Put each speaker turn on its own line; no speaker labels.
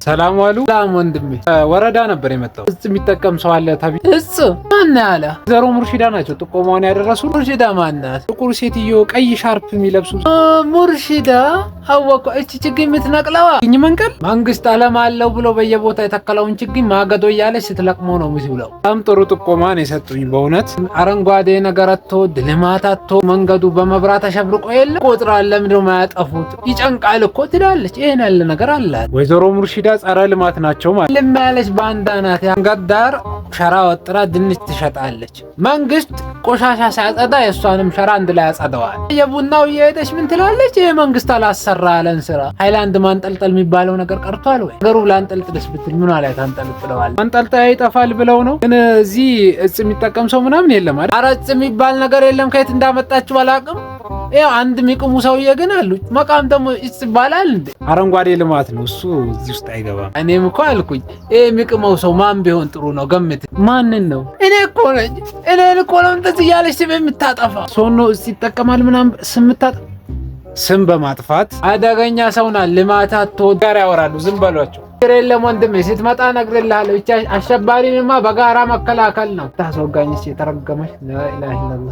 ሰላም ዋሉ። ሰላም ወንድሜ። ወረዳ ነበር የመጣው። እጽ የሚጠቀም ሰው አለ ተብዬ። እጽ ማን ያለ? ዘሮ ሙርሺዳ ናቸው ጥቆማውን ያደረሱ። ሙርሺዳ ማናት? ጥቁር ሴትዮ ቀይ ሻርፕ የሚለብሱ ሙርሺዳ። አወቀ። እቺ ችግኝ የምትነቅለዋ ችግኝ መንቀል መንግስት አለም አለው ብሎ በየቦታ የተከለውን ችግኝ ማገዶ እያለች ስትለቅሞ ነው የምትውለው። በጣም ጥሩ ጥቆማ ነው የሰጡኝ በእውነት። አረንጓዴ ነገር አቶ ልማት አቶ መንገዱ በመብራት ተሸብርቆ የለ ቆጥራ ለምንድነው የማያጠፉት? ይጨንቃል እኮ ትላለች። ይሄን ያለ ነገር አላት ወይዘሮ ሙርሺዳ። ጸረ ልማት ናቸው ማለት ልማለች። ባንዳ ናት። አንገት ዳር ሸራ ወጥራ ድንች ትሸጣለች። መንግስት ቆሻሻ ሲያጸዳ የእሷንም ሸራ አንድ ላይ ያጸደዋል። የቡናው እየሄደች ምን ትላለች? ይሄ መንግስት አላሰራ አለን ስራ። ሃይላንድ ማንጠልጠል የሚባለው ነገር ቀርቷል ወይ? ነገሩ ላንጠልጥልስ ብትል ምን ላይ ታንጠልጥለዋል? ማንጠልጠያ ይጠፋል ብለው ነው። ግን እዚህ እጽ የሚጠቀም ሰው ምናምን የለም አይደል? ኧረ እጽ የሚባል ነገር የለም። ከየት እንዳመጣችሁ አላውቅም። ያው አንድ የሚቅሙ ሰውዬ ግን አሉ። መቃም ደግሞ እጽ ይባላል እንዴ? አረንጓዴ ልማት ነው እሱ። እዚህ ውስጥ አይገባም። እኔም እኮ አልኩኝ ይሄ የሚቅመው ሰው ማን ቢሆን ጥሩ ነው? ገምት። ማንን ነው? እኔ እኮ ነኝ። እኔ እኮ ነው እንደዚህ እያለች ስም የምታጠፋ ሶኖ እጽ ይጠቀማል ምናምን ስም በማጥፋት አደገኛ ሰውና ልማታት ጋር ያወራሉ። ዝም በሏቸው። የለም ወንድሜ ስትመጣ እነግርልሃለሁ። ብቻ አሸባሪንማ በጋራ መከላከል ነው። ታስወጋኝ የተረገመች ላ ኢላሀ ኢላላህ